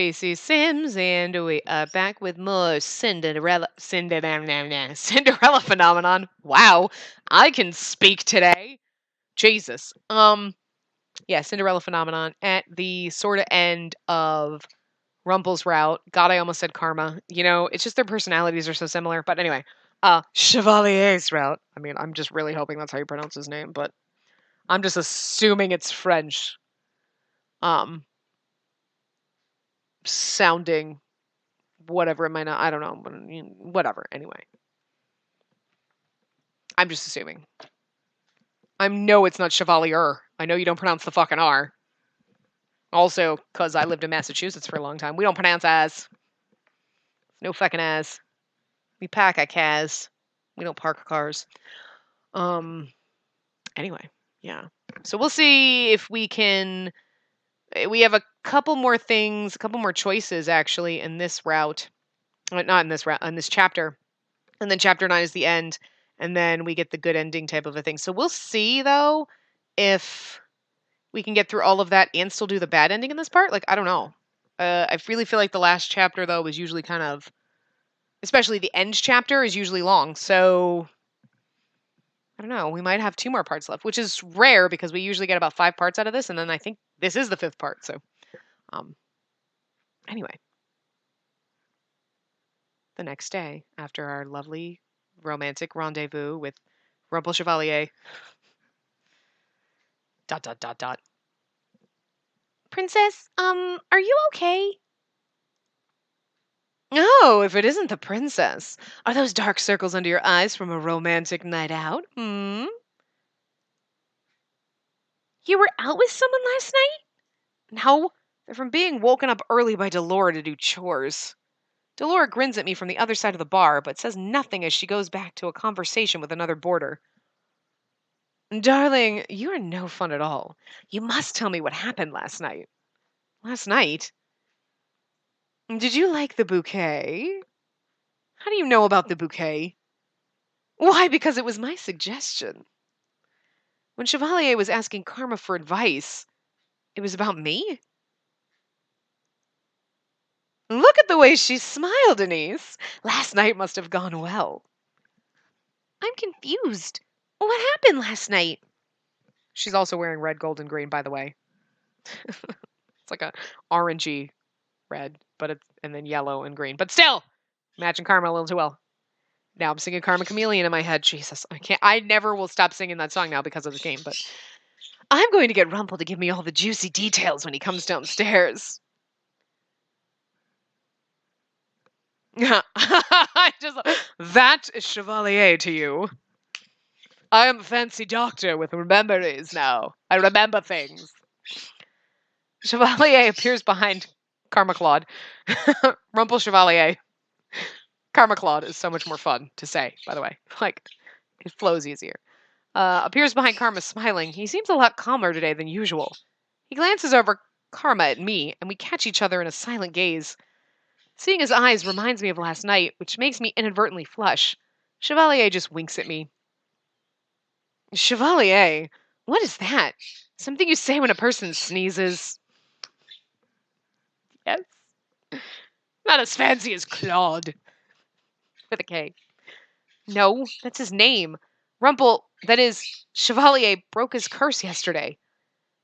Spacey Sims, and we are back with more Cinderella phenomenon. Wow, I can speak today. Jesus. Yeah, Cinderella phenomenon at the sort of end of Rumple's route. God, I almost said Karma. You know, it's just their personalities are so similar. But anyway, Chevalier's route. I mean, I'm just really hoping that's how you pronounce his name, but I'm just assuming it's French. Um, Sounding whatever it might not. I don't know, but whatever. Anyway, I'm just assuming. I know it's not Chevalier. I know you don't pronounce the fucking R. Also, because I lived in Massachusetts for a long time, we don't pronounce as. No fucking as. We pack a cas. We don't park cars. Anyway, yeah. So we'll see if we can. We have a couple more things, a couple more choices actually in this route. Not in this route, in this chapter. And then chapter 9 is the end. And then we get the good ending type of a thing. So we'll see, though, if we can get through all of that and still do the bad ending in this part. Like, I don't know. I really feel like the last chapter, though, was usually kind of... Especially the end chapter is usually long. So, I don't know. We might have 2 more parts left, which is rare because we usually get about 5 parts out of this. And then I think this is the 5th part. So, anyway. The next day, after our lovely romantic rendezvous with Rumple Chevalier. ... Princess, are you okay? Oh, if it isn't the princess. Are those dark circles under your eyes from a romantic night out? You were out with someone last night? No, they're from being woken up early by Delora to do chores. Delora grins at me from the other side of the bar, but says nothing as she goes back to a conversation with another boarder. Darling, you are no fun at all. You must tell me what happened last night. Last night? Did you like the bouquet? How do you know about the bouquet? Why, because it was my suggestion. When Chevalier was asking Karma for advice, it was about me? Look at the way she smiled, Denise. Last night must have gone well. I'm confused. What happened last night? She's also wearing red, gold, and green, by the way. It's like a orangey red, and then yellow and green. But still, matching Karma a little too well. Now I'm singing Karma Chameleon in my head. Jesus, I never will stop singing that song now because of this game, but I'm going to get Rumple to give me all the juicy details when he comes downstairs. That is Chevalier to you. I am a fancy doctor with memories now. I remember things. Chevalier appears behind Karma Claude. Rumple Chevalier. Karma Claude is so much more fun to say, by the way. Like, it flows easier. Appears behind Karma smiling. He seems a lot calmer today than usual. He glances over Karma at me, and we catch each other in a silent gaze. Seeing his eyes reminds me of last night, which makes me inadvertently flush. Chevalier just winks at me. Chevalier? What is that? Something you say when a person sneezes? Yes. Not as fancy as Claude. With a K. No, that's his name. Rumple, that is, Chevalier broke his curse yesterday.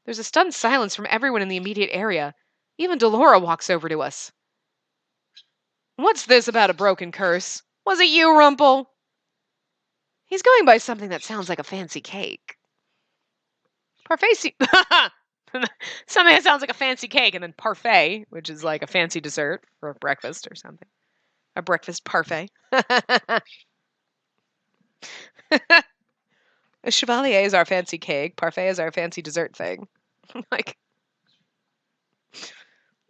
There's a stunned silence from everyone in the immediate area. Even Delora walks over to us. What's this about a broken curse? Was it you, Rumple? He's going by something that sounds like a fancy cake. Parfait. Something that sounds like a fancy cake, and then parfait, which is like a fancy dessert for a breakfast or something. A breakfast parfait. Chevalier is our fancy cake. Parfait is our fancy dessert thing. Like,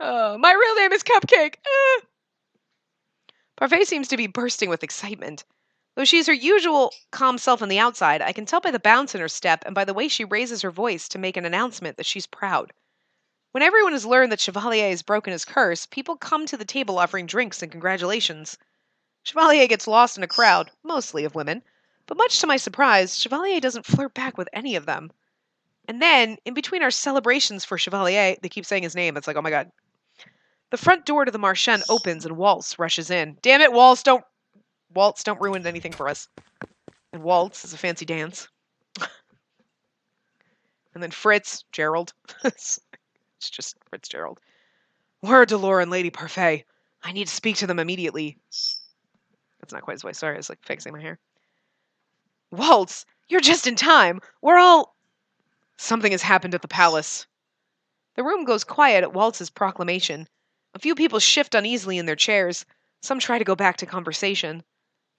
my real name is Cupcake. Parfait seems to be bursting with excitement. Though she is her usual calm self on the outside, I can tell by the bounce in her step and by the way she raises her voice to make an announcement that she's proud. When everyone has learned that Chevalier has broken his curse, people come to the table offering drinks and congratulations. Chevalier gets lost in a crowd, mostly of women, but much to my surprise, Chevalier doesn't flirt back with any of them. And then, in between our celebrations for Chevalier, they keep saying his name, it's like, oh my god. The front door to the Marchen opens and Waltz rushes in. Damn it, Waltz, don't ruin anything for us. And Waltz is a fancy dance. And then Gerald. It's just Fitzgerald. Where are Delora and Lady Parfait? I need to speak to them immediately. That's not quite his voice. Sorry, I was fixing my hair. Waltz, you're just in time. We're all... Something has happened at the palace. The room goes quiet at Waltz's proclamation. A few people shift uneasily in their chairs. Some try to go back to conversation.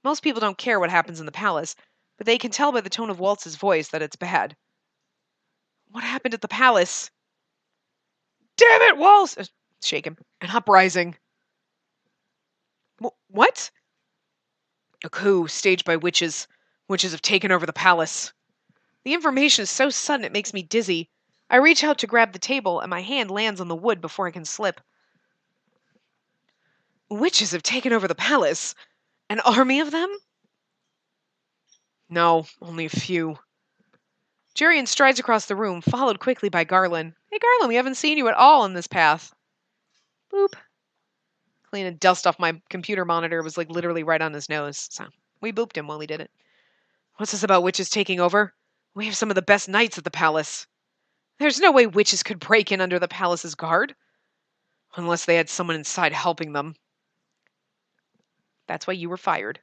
Most people don't care what happens in the palace, but they can tell by the tone of Waltz's voice that it's bad. What happened at the palace? Damn it, Waltz! Shake him. An uprising. What? A coup staged by witches. Witches have taken over the palace. The information is so sudden it makes me dizzy. I reach out to grab the table, and my hand lands on the wood before I can slip. Witches have taken over the palace? An army of them? No, only a few. Jerian strides across the room, followed quickly by Garland. Hey, Garland, we haven't seen you at all in this path. Boop. Cleaning dust off my computer monitor was literally right on his nose, so we booped him while he did it. What's this about witches taking over? We have some of the best knights at the palace. There's no way witches could break in under the palace's guard. Unless they had someone inside helping them. That's why you were fired.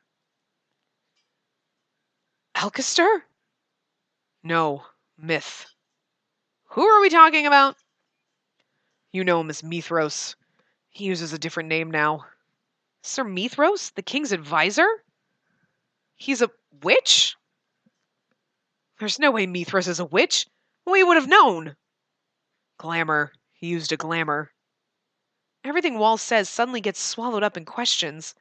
Alcester? No, Myth. Who are we talking about? You know him as Mithros. He uses a different name now. Sir Mithros? The king's advisor? He's a witch? There's no way Mithros is a witch. We would have known. Glamour. He used a glamour. Everything Waltz says suddenly gets swallowed up in questions.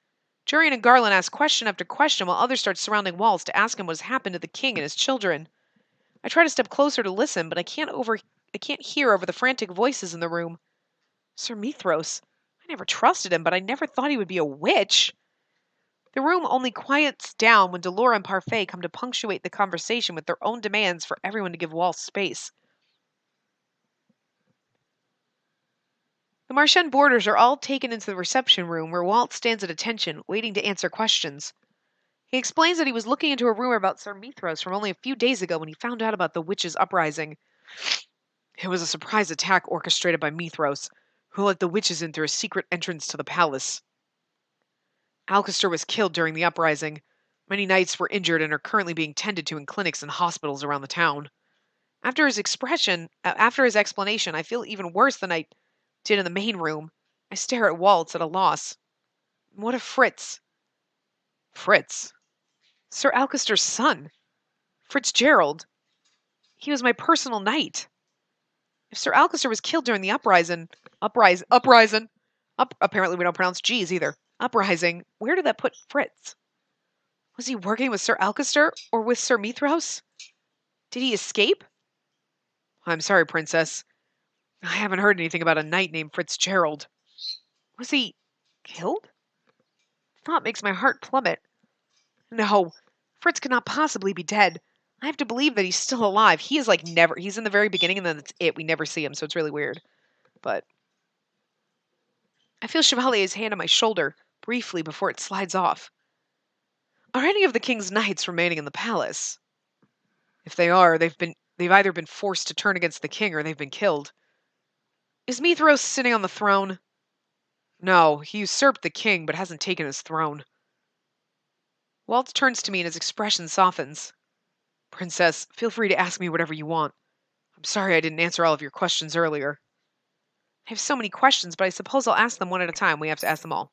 Jerian and Garland ask question after question while others start surrounding Waltz to ask him what has happened to the king and his children. I try to step closer to listen, but I can't hear over the frantic voices in the room. Sir Mithros. I never trusted him, but I never thought he would be a witch. The room only quiets down when Delora and Parfait come to punctuate the conversation with their own demands for everyone to give Waltz space. The Marchen boarders are all taken into the reception room where Waltz stands at attention, waiting to answer questions. He explains that he was looking into a rumor about Sir Mithros from only a few days ago when he found out about the witches' uprising. It was a surprise attack orchestrated by Mithros, who let the witches in through a secret entrance to the palace. Alcester was killed during the uprising. Many knights were injured and are currently being tended to in clinics and hospitals around the town. After his explanation, I feel even worse than I did in the main room. I stare at Waltz at a loss. What of Fritz? Fritz? Sir Alcester's son. Fitzgerald. He was my personal knight. If Sir Alcester was killed during the uprising, apparently we don't pronounce G's either. Uprising, where did that put Fritz? Was he working with Sir Alcester or with Sir Mithros? Did he escape? I'm sorry, Princess. I haven't heard anything about a knight named Fitzgerald. Was he killed? Thought makes my heart plummet. No, Fritz could not possibly be dead. I have to believe that he's still alive. He is never. He's in the very beginning and then that's it. We never see him, so it's really weird. But I feel Chevalier's hand on my shoulder briefly before it slides off. Are any of the king's knights remaining in the palace? If they are, they've either been forced to turn against the king or they've been killed. Is Mithros sitting on the throne? No, he usurped the king but hasn't taken his throne. Waltz turns to me and his expression softens. Princess, feel free to ask me whatever you want. I'm sorry I didn't answer all of your questions earlier. I have so many questions, but I suppose I'll ask them one at a time. We have to ask them all.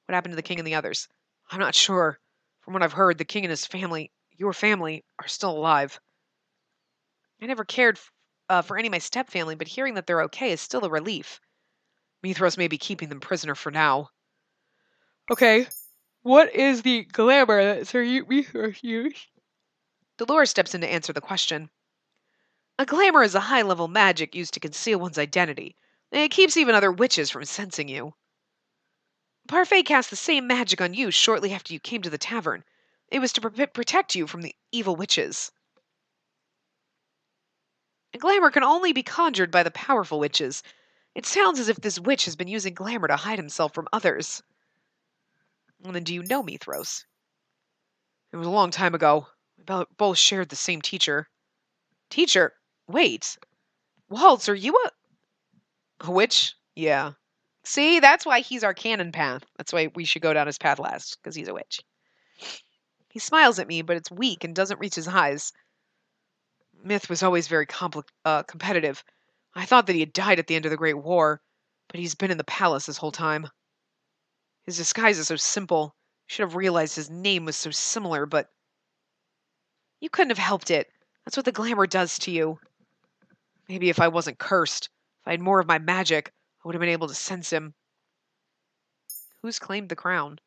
What happened to the king and the others? I'm not sure. From what I've heard, the king and his family, your family, are still alive. I never cared for any of my step-family, but hearing that they're okay is still a relief. Mithros may be keeping them prisoner for now. Okay, what is the glamour that Sir Mithros used? Dolores steps in to answer the question. A glamour is a high-level magic used to conceal one's identity. It keeps even other witches from sensing you. Parfait cast the same magic on you shortly after you came to the tavern. It was to protect you from the evil witches. A glamour can only be conjured by the powerful witches. It sounds as if this witch has been using glamour to hide himself from others. And then do you know Mithros? It was a long time ago. We both shared the same teacher. Teacher? Wait. Waltz, are you a witch? Yeah. See, that's why he's our canon path. That's why we should go down his path last, because he's a witch. He smiles at me, but it's weak and doesn't reach his eyes. Myth was always very competitive. I thought that he had died at the end of the Great War, but he's been in the palace this whole time. His disguise is so simple. Should have realized his name was so similar, but you couldn't have helped it. That's what the glamour does to you. Maybe if I wasn't cursed, if I had more of my magic, I would have been able to sense him. Who's claimed the crown?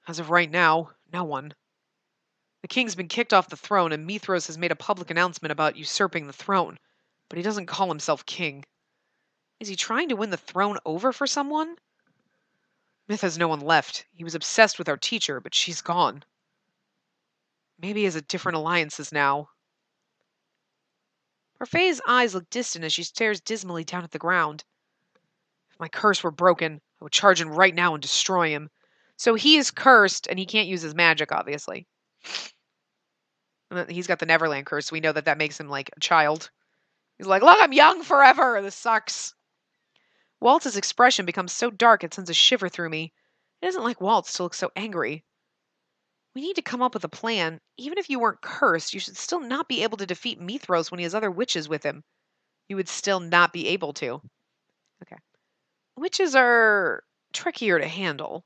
As of right now, no one. The king's been kicked off the throne, and Mithros has made a public announcement about usurping the throne, but he doesn't call himself king. Is he trying to win the throne over for someone? Myth has no one left. He was obsessed with our teacher, but she's gone. Maybe he has a different alliances now. Parfai's eyes look distant as she stares dismally down at the ground. If my curse were broken, I would charge in right now and destroy him. So he is cursed, and he can't use his magic, obviously. He's got the Neverland curse, so we know that that makes him like a child. He's like, look, I'm young forever. This sucks. Waltz's expression becomes so dark it sends a shiver through me. It isn't like Waltz to look so angry. We need to come up with a plan. Even if you weren't cursed, you should still not be able to defeat Mithros when he has other witches with him. You would still not be able to. Okay. Witches are trickier to handle.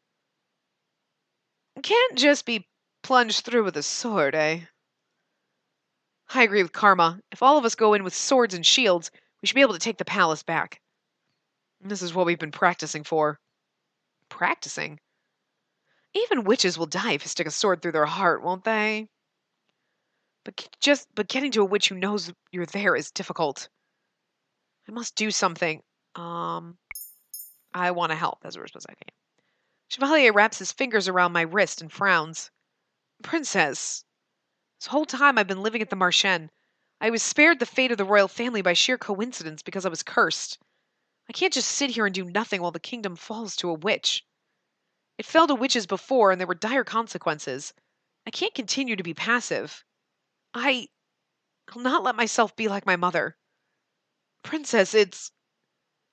Can't just be plunged through with a sword, eh? I agree with Karma. If all of us go in with swords and shields, we should be able to take the palace back. This is what we've been practicing for. Practicing? Even witches will die if you stick a sword through their heart, won't they? But getting to a witch who knows you're there is difficult. I must do something. I want to help. That's what we're supposed to say. Chevalier wraps his fingers around my wrist and frowns. Princess, this whole time I've been living at the Marchen. I was spared the fate of the royal family by sheer coincidence because I was cursed. I can't just sit here and do nothing while the kingdom falls to a witch. It fell to witches before, and there were dire consequences. I can't continue to be passive. I'll not let myself be like my mother. Princess,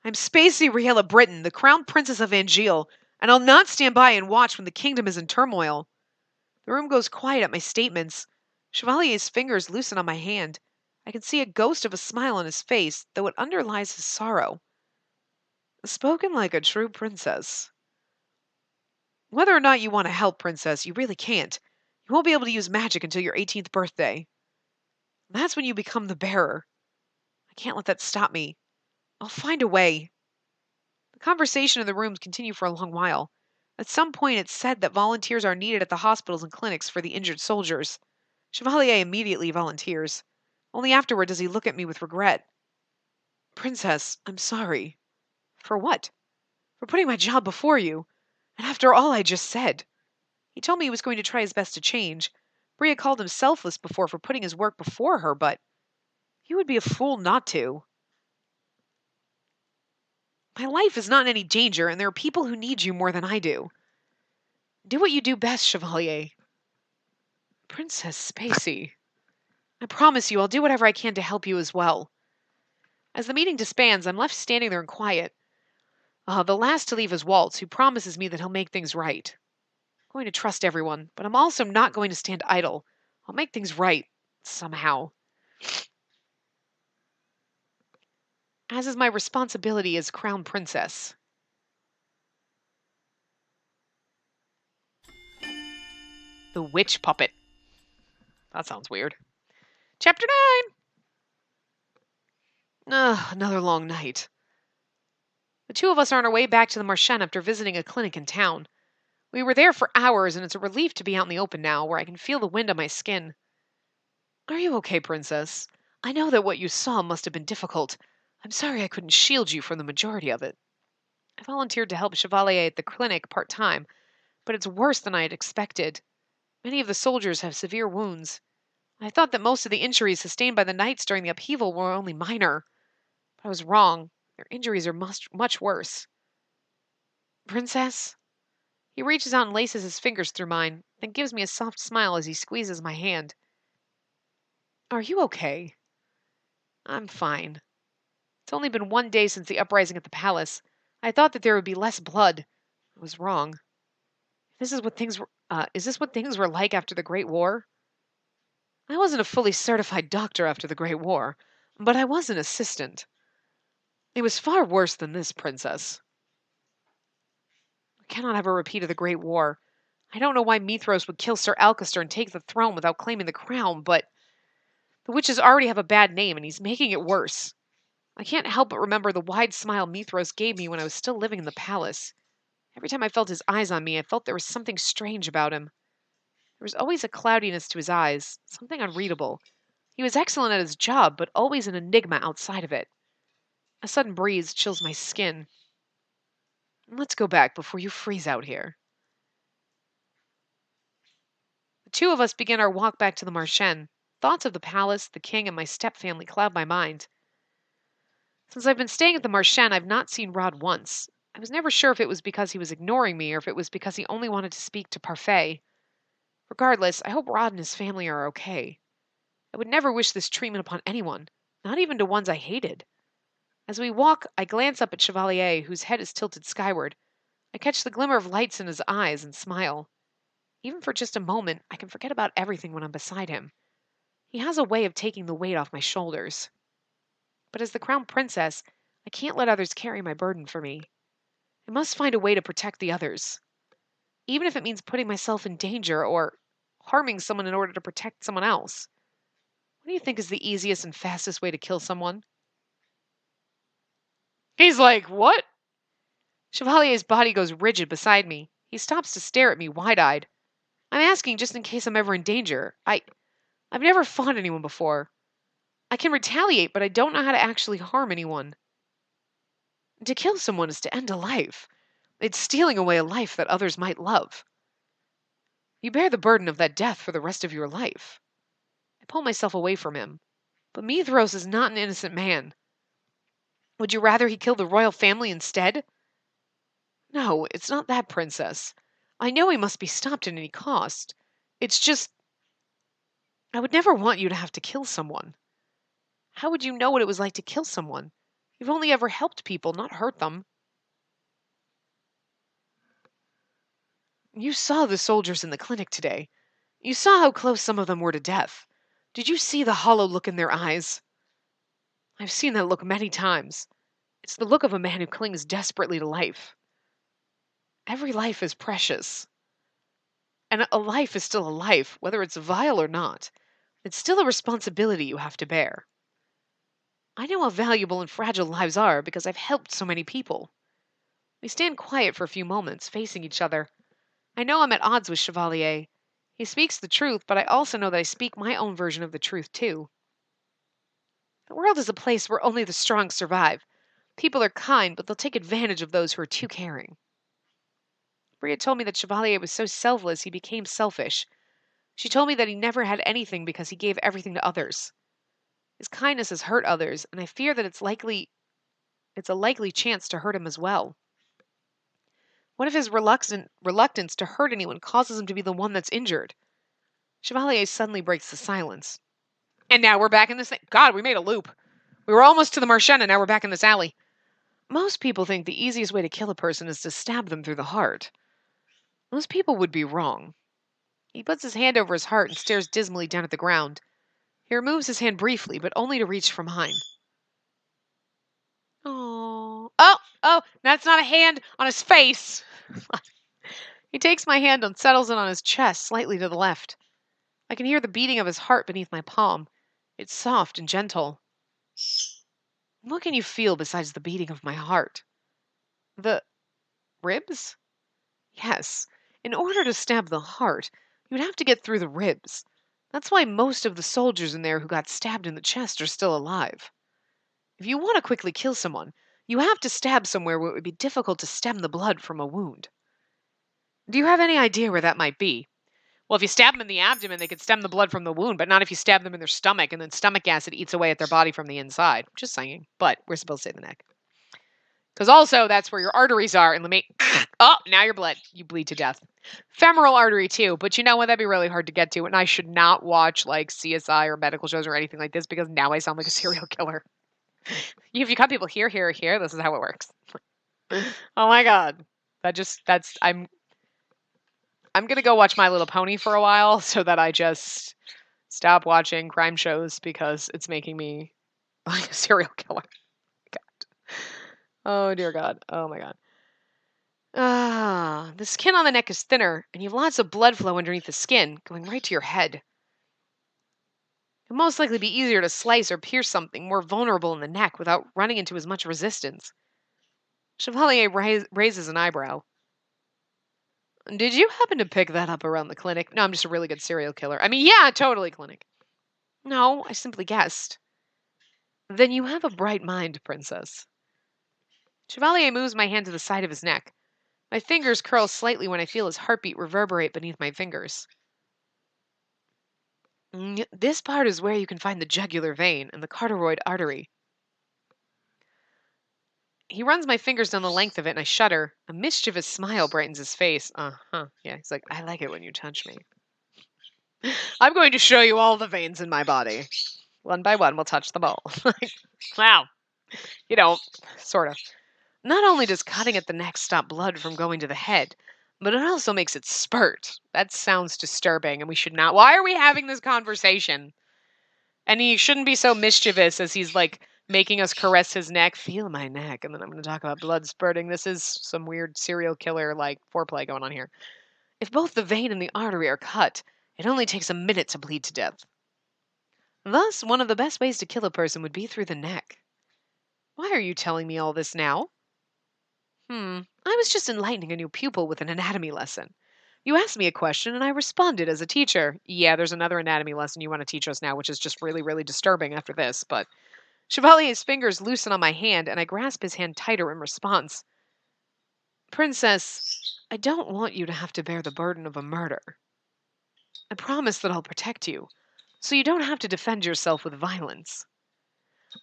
I'm Spacey Riella Britain, the crown princess of Angeal, and I'll not stand by and watch when the kingdom is in turmoil. The room goes quiet at my statements. Chevalier's fingers loosen on my hand. I can see a ghost of a smile on his face, though it underlies his sorrow. Spoken like a true princess. Whether or not you want to help, Princess, you really can't. You won't be able to use magic until your 18th birthday. That's when you become the bearer. I can't let that stop me. I'll find a way. The conversation in the rooms continued for a long while. At some point it's said that volunteers are needed at the hospitals and clinics for the injured soldiers. Chevalier immediately volunteers. Only afterward does he look at me with regret. Princess, I'm sorry. For what? For putting my job before you. And after all I just said. He told me he was going to try his best to change. Bria called him selfless before for putting his work before her, but he would be a fool not to. My life is not in any danger, and there are people who need you more than I do. Do what you do best, Chevalier. Princess Spacey. I promise you I'll do whatever I can to help you as well. As the meeting disbands, I'm left standing there in quiet. The last to leave is Waltz, who promises me that he'll make things right. I'm going to trust everyone, but I'm also not going to stand idle. I'll make things right, somehow. As is my responsibility as Crown Princess. The Witch Puppet. That sounds weird. Chapter 9! Another long night. The two of us are on our way back to the Marchen after visiting a clinic in town. We were there for hours, and it's a relief to be out in the open now, where I can feel the wind on my skin. Are you okay, Princess? I know that what you saw must have been difficult. I'm sorry I couldn't shield you from the majority of it. I volunteered to help Chevalier at the clinic part-time, but it's worse than I had expected. Many of the soldiers have severe wounds. I thought that most of the injuries sustained by the knights during the upheaval were only minor. But I was wrong. Your injuries are much worse. Princess? He reaches out and laces his fingers through mine, then gives me a soft smile as he squeezes my hand. Are you okay? I'm fine. It's only been 1 day since the uprising at the palace. I thought that there would be less blood. I was wrong. Is this what things were like after the Great War? I wasn't a fully certified doctor after the Great War, but I was an assistant. It was far worse than this, Princess. We cannot have a repeat of the Great War. I don't know why Mithros would kill Sir Alcester and take the throne without claiming the crown, but the witches already have a bad name, and he's making it worse. I can't help but remember the wide smile Mithros gave me when I was still living in the palace. Every time I felt his eyes on me, I felt there was something strange about him. There was always a cloudiness to his eyes, something unreadable. He was excellent at his job, but always an enigma outside of it. A sudden breeze chills my skin. Let's go back before you freeze out here. The two of us begin our walk back to the Marchen. Thoughts of the palace, the king, and my step-family cloud my mind. Since I've been staying at the Marchen, I've not seen Rod once. I was never sure if it was because he was ignoring me or if it was because he only wanted to speak to Parfait. Regardless, I hope Rod and his family are okay. I would never wish this treatment upon anyone, not even to ones I hated. As we walk, I glance up at Chevalier, whose head is tilted skyward. I catch the glimmer of lights in his eyes and smile. Even for just a moment, I can forget about everything when I'm beside him. He has a way of taking the weight off my shoulders. But as the crown princess, I can't let others carry my burden for me. I must find a way to protect the others. Even if it means putting myself in danger or harming someone in order to protect someone else. What do you think is the easiest and fastest way to kill someone? He's like, what? Chevalier's body goes rigid beside me. He stops to stare at me wide-eyed. I'm asking just in case I'm ever in danger. I've never fought anyone before. I can retaliate, but I don't know how to actually harm anyone. To kill someone is to end a life. It's stealing away a life that others might love. You bear the burden of that death for the rest of your life. I pull myself away from him. But Mithros is not an innocent man. Would you rather he kill the royal family instead? No, it's not that, Princess. I know he must be stopped at any cost. It's just... I would never want you to have to kill someone. How would you know what it was like to kill someone? You've only ever helped people, not hurt them. You saw the soldiers in the clinic today. You saw how close some of them were to death. Did you see the hollow look in their eyes? I've seen that look many times. It's the look of a man who clings desperately to life. Every life is precious. And a life is still a life, whether it's vile or not. It's still a responsibility you have to bear. I know how valuable and fragile lives are because I've helped so many people. We stand quiet for a few moments, facing each other. I know I'm at odds with Chevalier. He speaks the truth, but I also know that I speak my own version of the truth, too. The world is a place where only the strong survive. People are kind, but they'll take advantage of those who are too caring. Bria told me that Chevalier was so selfless he became selfish. She told me that he never had anything because he gave everything to others. His kindness has hurt others, and I fear that it's a likely chance to hurt him as well. What if his reluctance to hurt anyone causes him to be the one that's injured? Chevalier suddenly breaks the silence. And now we're back in this thing. God, we made a loop. We were almost to the Marchen, and now we're back in this alley. Most people think the easiest way to kill a person is to stab them through the heart. Most people would be wrong. He puts his hand over his heart and stares dismally down at the ground. He removes his hand briefly, but only to reach for mine. Oh, that's not a hand on his face. He takes my hand and settles it on his chest, slightly to the left. I can hear the beating of his heart beneath my palm. It's soft and gentle. What can you feel besides the beating of my heart? The ribs? Yes. In order to stab the heart, you'd have to get through the ribs. That's why most of the soldiers in there who got stabbed in the chest are still alive. If you want to quickly kill someone, you have to stab somewhere where it would be difficult to stem the blood from a wound. Do you have any idea where that might be? Well, if you stab them in the abdomen, they could stem the blood from the wound, but not if you stab them in their stomach and then stomach acid eats away at their body from the inside. Just saying, but we're supposed to say the neck. Because also, that's where your arteries are. And let me. Oh, now you're bled. You bleed to death. Femoral artery, too. But you know what? That'd be really hard to get to. And I should not watch, like, CSI or medical shows or anything like this because now I sound like a serial killer. If you cut people here, this is how it works. Oh my God. I'm going to go watch My Little Pony for a while so that I just stop watching crime shows because it's making me like a serial killer. God. Oh, dear God. Oh, my God. The skin on the neck is thinner, and you have lots of blood flow underneath the skin, going right to your head. It'll most likely be easier to slice or pierce something more vulnerable in the neck without running into as much resistance. Chevalier raises an eyebrow. Did you happen to pick that up around the clinic? No, I'm just a really good serial killer. I mean, yeah, totally clinic. No, I simply guessed. Then you have a bright mind, Princess. Chevalier moves my hand to the side of his neck. My fingers curl slightly when I feel his heartbeat reverberate beneath my fingers. This part is where you can find the jugular vein and the carotid artery. He runs my fingers down the length of it, and I shudder. A mischievous smile brightens his face. Yeah, he's like, I like it when you touch me. I'm going to show you all the veins in my body. One by one, we'll touch them all. Wow. Sort of. Not only does cutting at the neck stop blood from going to the head, but it also makes it spurt. That sounds disturbing, and we should not. Why are we having this conversation? And he shouldn't be so mischievous as he's like making us caress his neck. Feel my neck. And then I'm going to talk about blood spurting. This is some weird serial killer like foreplay going on here. If both the vein and the artery are cut, it only takes a minute to bleed to death. Thus, one of the best ways to kill a person would be through the neck. Why are you telling me all this now? I was just enlightening a new pupil with an anatomy lesson. You asked me a question, and I responded as a teacher. Yeah, there's another anatomy lesson you want to teach us now, which is just really, really disturbing after this, but... Chevalier's fingers loosen on my hand, and I grasp his hand tighter in response. Princess, I don't want you to have to bear the burden of a murder. I promise that I'll protect you, so you don't have to defend yourself with violence.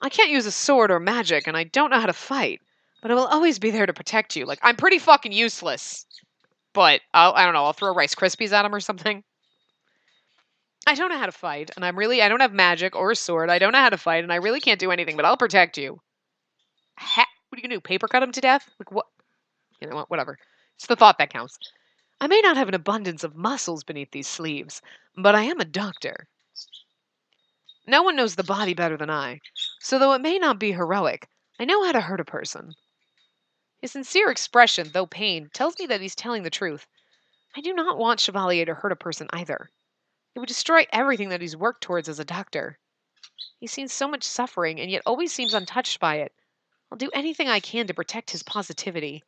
I can't use a sword or magic, and I don't know how to fight, but I will always be there to protect you. Like, I'm pretty fucking useless. But, I don't know, I'll throw Rice Krispies at him or something. I don't know how to fight, and I don't have magic or a sword. I don't know how to fight, and I really can't do anything, but I'll protect you. What are you gonna do, paper cut him to death? Like, what? You know what, whatever. It's the thought that counts. I may not have an abundance of muscles beneath these sleeves, but I am a doctor. No one knows the body better than I, so though it may not be heroic, I know how to hurt a person. His sincere expression, though pained, tells me that he's telling the truth. I do not want Chevalier to hurt a person either. It would destroy everything that he's worked towards as a doctor. He's seen so much suffering, and yet always seems untouched by it. I'll do anything I can to protect his positivity.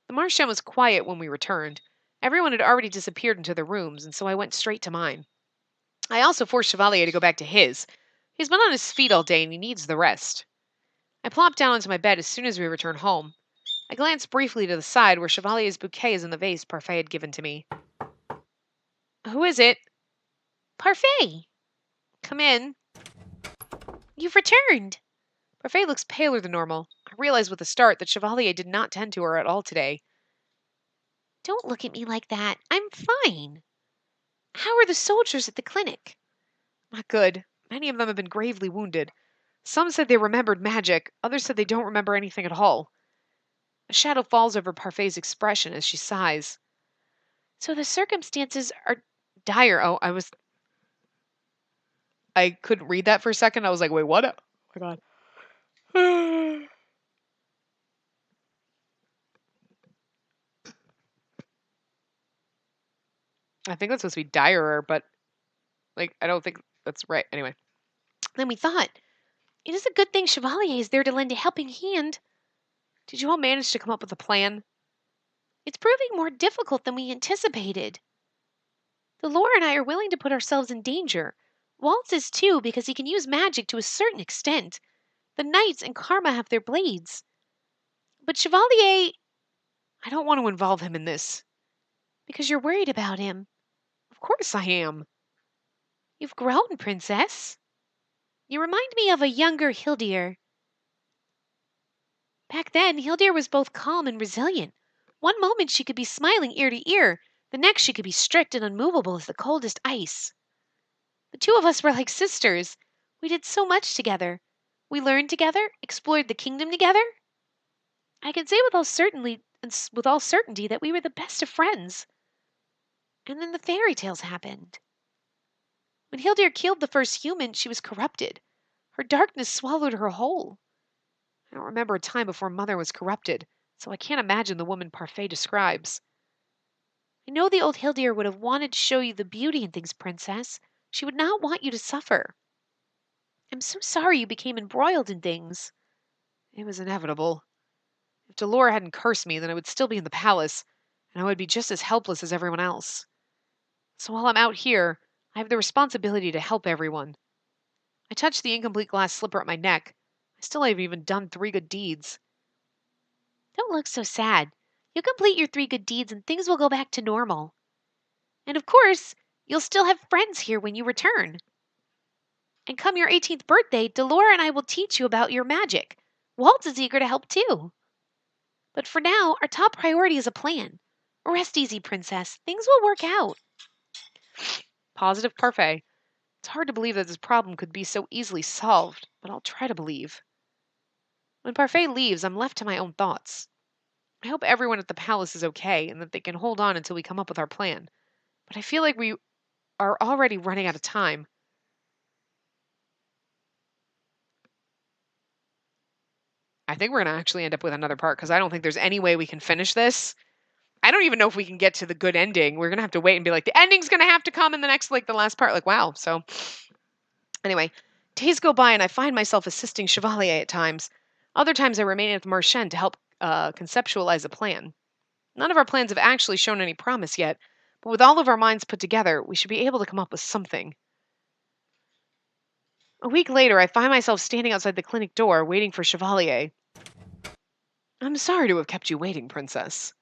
The Marchand was quiet when we returned. Everyone had already disappeared into their rooms, and so I went straight to mine. I also forced Chevalier to go back to his. He's been on his feet all day, and he needs the rest. I plopped down onto my bed as soon as we returned home. I glanced briefly to the side where Chevalier's bouquet is in the vase Parfait had given to me. Who is it? Parfait! Come in. You've returned. Parfait looks paler than normal. I realized with a start that Chevalier did not tend to her at all today. Don't look at me like that. I'm fine. How are the soldiers at the clinic? Not good. Many of them have been gravely wounded. Some said they remembered magic. Others said they don't remember anything at all. A shadow falls over Parfait's expression as she sighs. So the circumstances are dire. Oh, I couldn't read that for a second. I was like, wait, what? Oh my God. I think that's supposed to be direr, but like, I don't think that's right. Anyway. Then we thought, it is a good thing Chevalier is there to lend a helping hand. Did you all manage to come up with a plan? It's proving more difficult than we anticipated. The Lore and I are willing to put ourselves in danger. Waltz is too, because he can use magic to a certain extent. The knights and Karma have their blades. But Chevalier... I don't want to involve him in this. Because you're worried about him. Of course I am. You've grown, Princess. You remind me of a younger Hildir. Back then, Hildir was both calm and resilient. One moment she could be smiling ear to ear, the next she could be strict and unmovable as the coldest ice. The two of us were like sisters. We did so much together. We learned together, explored the kingdom together. I can say with all certainty that we were the best of friends. And then the fairy tales happened. When Hildir killed the first human, she was corrupted. Her darkness swallowed her whole. I don't remember a time before Mother was corrupted, so I can't imagine the woman Parfait describes. I know the old Hildir would have wanted to show you the beauty in things, Princess. She would not want you to suffer. I'm so sorry you became embroiled in things. It was inevitable. If Delora hadn't cursed me, then I would still be in the palace, and I would be just as helpless as everyone else. So while I'm out here, I have the responsibility to help everyone. I touched the incomplete glass slipper at my neck. I still haven't even done 3 good deeds. Don't look so sad. You'll complete your 3 good deeds and things will go back to normal. And of course, you'll still have friends here when you return. And come your 18th birthday, Delora and I will teach you about your magic. Walt is eager to help too. But for now, our top priority is a plan. Rest easy, Princess. Things will work out. Positive Parfait. It's hard to believe that this problem could be so easily solved, but I'll try to believe. When Parfait leaves, I'm left to my own thoughts. I hope everyone at the palace is okay and that they can hold on until we come up with our plan. But I feel like we are already running out of time. I think we're going to actually end up with another part because I don't think there's any way we can finish this. I don't even know if we can get to the good ending. We're going to have to wait and be like, the ending's going to have to come in the next, the last part. Wow. So, anyway, days go by and I find myself assisting Chevalier at times. Other times I remain at the Marchand to help conceptualize a plan. None of our plans have actually shown any promise yet, but with all of our minds put together, we should be able to come up with something. A week later, I find myself standing outside the clinic door, waiting for Chevalier. I'm sorry to have kept you waiting, Princess.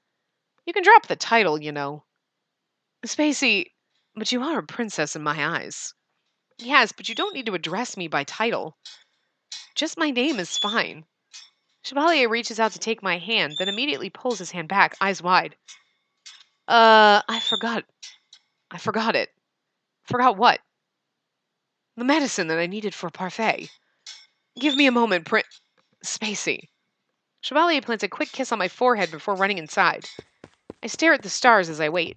You can drop the title, you know. Spacey, but you are a princess in my eyes. Yes, but you don't need to address me by title. Just my name is fine. Chevalier reaches out to take my hand, then immediately pulls his hand back, eyes wide. I forgot it. Forgot what? The medicine that I needed for Parfait. Give me a moment, Spacey. Chevalier plants a quick kiss on my forehead before running inside. I stare at the stars as I wait.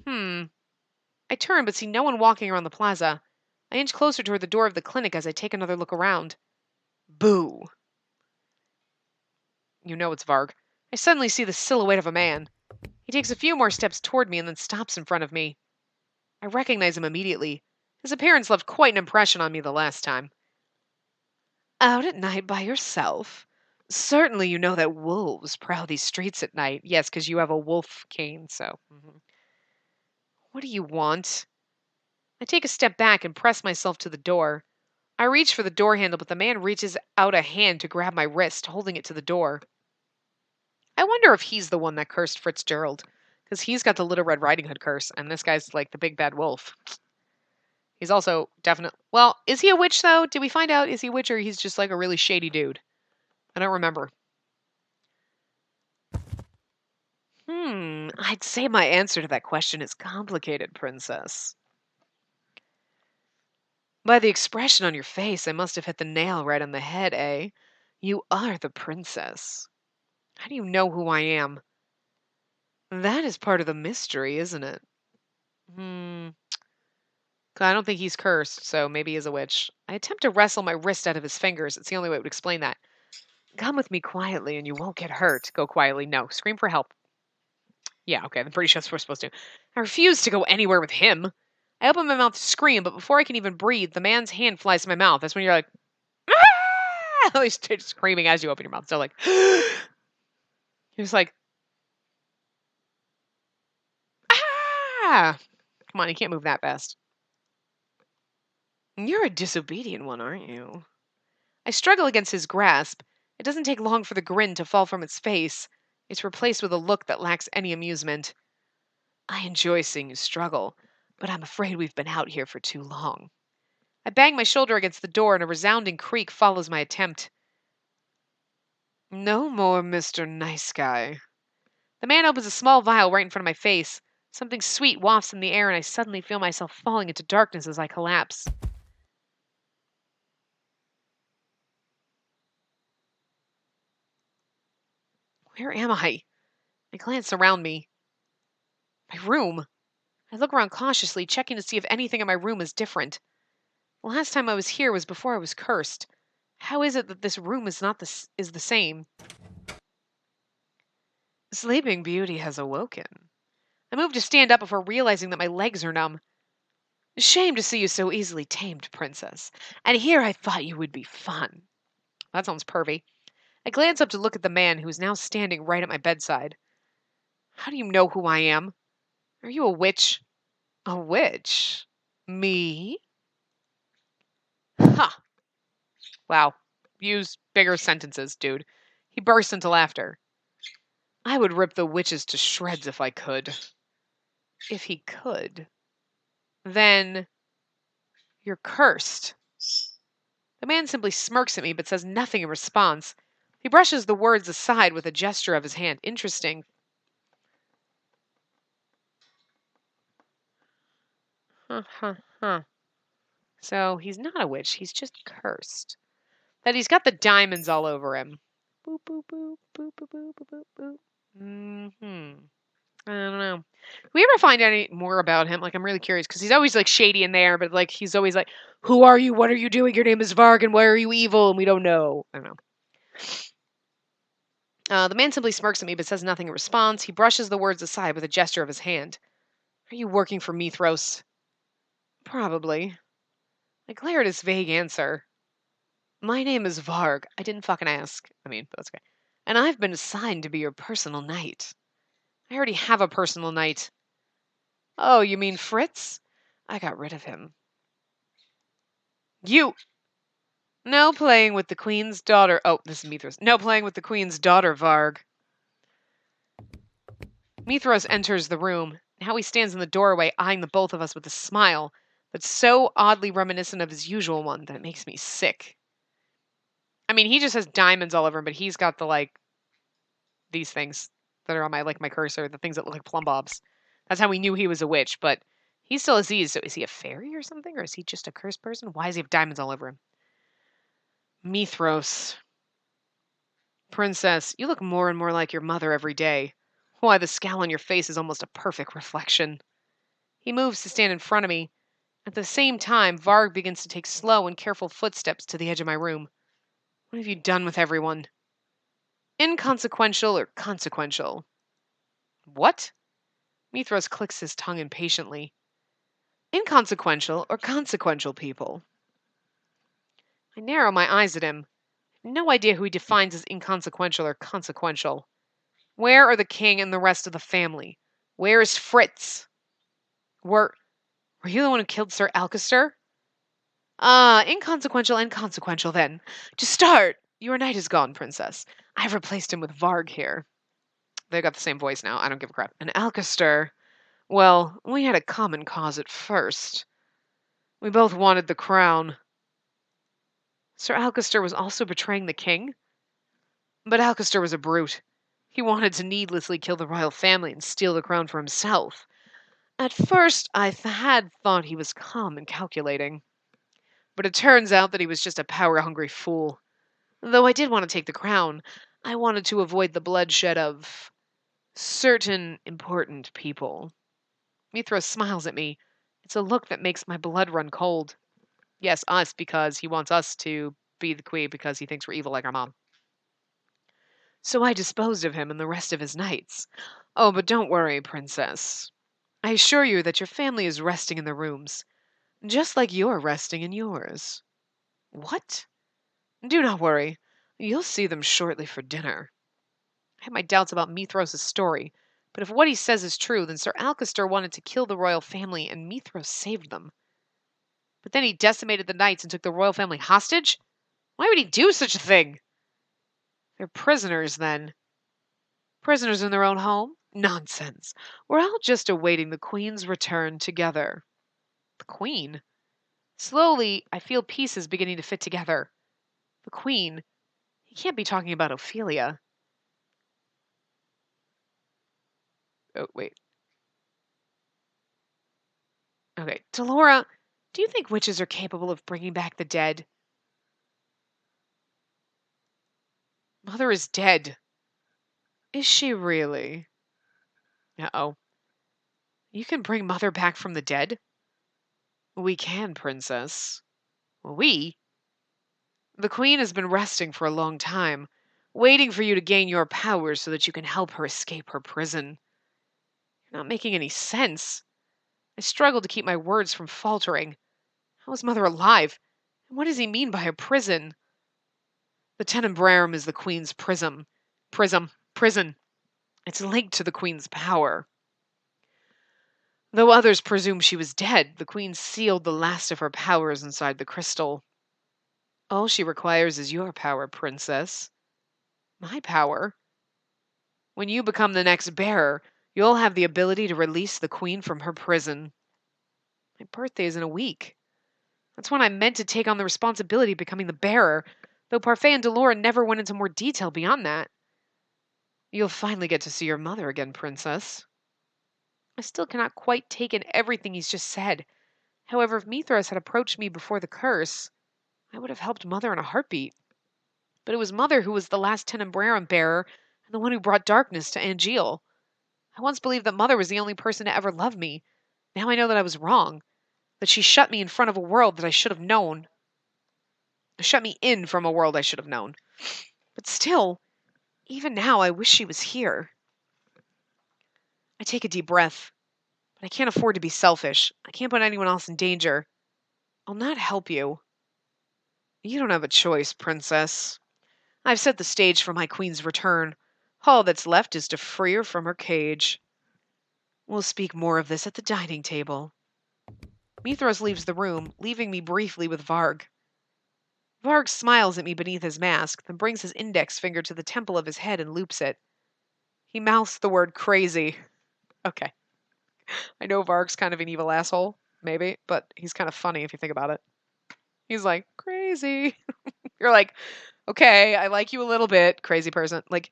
I turn but see no one walking around the plaza. I inch closer toward the door of the clinic as I take another look around. Boo. You know it's Varg. I suddenly see the silhouette of a man. He takes a few more steps toward me and then stops in front of me. I recognize him immediately. His appearance left quite an impression on me the last time. Out at night by yourself? Certainly you know that wolves prowl these streets at night. Yes, because you have a wolf cane, so. What do you want? I take a step back and press myself to the door. I reach for the door handle, but the man reaches out a hand to grab my wrist, holding it to the door. I wonder if he's the one that cursed Fitzgerald, because he's got the Little Red Riding Hood curse, and this guy's like the big bad wolf. He's also definitely... Well, is he a witch, though? Did we find out? Is he a witch, or he's just like a really shady dude? I don't remember. I'd say my answer to that question is complicated, Princess. By the expression on your face, I must have hit the nail right on the head, eh? You are the princess. How do you know who I am? That is part of the mystery, isn't it? I don't think he's cursed, so maybe he's a witch. I attempt to wrestle my wrist out of his fingers. It's the only way it would explain that. Come with me quietly and you won't get hurt. Go quietly. No. Scream for help. Yeah, okay. I'm pretty sure that's what we're supposed to do. I refuse to go anywhere with him. I open my mouth to scream, but before I can even breathe, the man's hand flies to my mouth. That's when you're like, ah! At least screaming as you open your mouth. So like, you're just like, ah! Come on, you can't move that fast. You're a disobedient one, aren't you? I struggle against his grasp. It doesn't take long for the grin to fall from its face. It's replaced with a look that lacks any amusement. I enjoy seeing you struggle, but I'm afraid we've been out here for too long. I bang my shoulder against the door, and a resounding creak follows my attempt. No more Mr. Nice Guy. The man opens a small vial right in front of my face. Something sweet wafts in the air, and I suddenly feel myself falling into darkness as I collapse. Where am I? I glance around me. My room. I look around cautiously, checking to see if anything in my room is different. The last time I was here was before I was cursed. How is it that this room is the same? Sleeping Beauty has awoken. I move to stand up before realizing that my legs are numb. Shame to see you so easily tamed, princess. And here I thought you would be fun. That sounds pervy. I glance up to look at the man who is now standing right at my bedside. How do you know who I am? Are you a witch? A witch? Me? Ha! Wow. Use bigger sentences, dude. He bursts into laughter. I would rip the witches to shreds if I could. If he could. Then you're cursed. The man simply smirks at me but says nothing in response. He brushes the words aside with a gesture of his hand. Interesting. Huh, huh, huh. So he's not a witch, he's just cursed. That he's got the diamonds all over him. Boop, boop, boop, boop, boop, boop, boop, boop. Mm-hmm. I don't know. Do we ever find any more about him? Like, I'm really curious because he's always like shady in there, but like he's always like, "Who are you? What are you doing? Your name is Varg, and why are you evil?" And we don't know. I don't know. The man simply smirks at me but says nothing in response. He brushes the words aside with a gesture of his hand. Are you working for Mithros? Probably. I glare at his vague answer. My name is Varg. I didn't fucking ask. But that's okay. And I've been assigned to be your personal knight. I already have a personal knight. Oh, you mean Fritz? I got rid of him. You! No playing with the queen's daughter. Oh, this is Mithras. No playing with the queen's daughter, Varg. Mithras enters the room. Now he stands in the doorway, eyeing the both of us with a smile that's so oddly reminiscent of his usual one that it makes me sick. He just has diamonds all over him, but he's got these things that are on my cursor, the things that look like plumb bobs. That's how we knew he was a witch, but he still has these. So is he a fairy or something? Or is he just a cursed person? Why does he have diamonds all over him? Mithros. Princess, you look more and more like your mother every day. Why, the scowl on your face is almost a perfect reflection. He moves to stand in front of me. At the same time, Varg begins to take slow and careful footsteps to the edge of my room. What have you done with everyone? Inconsequential or consequential? What? Mithras clicks his tongue impatiently. Inconsequential or consequential people? I narrow my eyes at him. No idea who he defines as inconsequential or consequential. Where are the king and the rest of the family? Where is Fritz? Were you the one who killed Sir Alcester? Inconsequential and consequential then. To start, your knight is gone, princess. I've replaced him with Varg here. They've got the same voice now. I don't give a crap. And Alcester, well, we had a common cause at first. We both wanted the crown. Sir Alcester was also betraying the king? But Alcester was a brute. He wanted to needlessly kill the royal family and steal the crown for himself. At first, I had thought he was calm and calculating. But it turns out that he was just a power-hungry fool. Though I did want to take the crown, I wanted to avoid the bloodshed of certain important people. Mithras smiles at me. It's a look that makes my blood run cold. Yes, us, because he wants us to be the queen because he thinks we're evil like our mom. So I disposed of him and the rest of his knights. Oh, but don't worry, princess. I assure you that your family is resting in their rooms, just like you're resting in yours. What? Do not worry. You'll see them shortly for dinner. I have my doubts about Mithros' story, but if what he says is true, then Sir Alcester wanted to kill the royal family and Mithros saved them. But then he decimated the knights and took the royal family hostage? Why would he do such a thing? They're prisoners, then. Prisoners in their own home? Nonsense. We're all just awaiting the Queen's return together. The Queen? Slowly, I feel pieces beginning to fit together. The Queen. He can't be talking about Ophelia. Oh, wait. Okay. Delora, do you think witches are capable of bringing back the dead? Mother is dead. Is she really? Uh-oh. You can bring Mother back from the dead? We can, Princess. We? The Queen has been resting for a long time, waiting for you to gain your powers so that you can help her escape her prison. You're not making any sense. I struggle to keep my words from faltering. How is Mother alive? And what does he mean by a prison? The Tenebrarum is the Queen's prison. It's linked to the Queen's power. Though others presume she was dead, the Queen sealed the last of her powers inside the crystal. All she requires is your power, Princess. My power? When you become the next bearer, you'll have the ability to release the Queen from her prison. My birthday is in a week. That's when I meant to take on the responsibility of becoming the bearer, though Parfait and Delora never went into more detail beyond that. You'll finally get to see your mother again, Princess. I still cannot quite take in everything he's just said. However, if Mithras had approached me before the curse, I would have helped Mother in a heartbeat. But it was Mother who was the last Tenebrarum bearer and the one who brought darkness to Angeal. I once believed that Mother was the only person to ever love me. Now I know that I was wrong, that she shut me in front of a world that I should have known. Shut me in from a world I should have known. But still, even now, I wish she was here. I take a deep breath, but I can't afford to be selfish. I can't put anyone else in danger. I'll not help you. You don't have a choice, Princess. I've set the stage for my queen's return. All that's left is to free her from her cage. We'll speak more of this at the dining table. Mithras leaves the room, leaving me briefly with Varg. Varg smiles at me beneath his mask, then brings his index finger to the temple of his head and loops it. He mouths the word crazy. Okay. I know Varg's kind of an evil asshole, maybe, but he's kind of funny if you think about it. He's like, crazy. You're like, okay, I like you a little bit, crazy person. Like,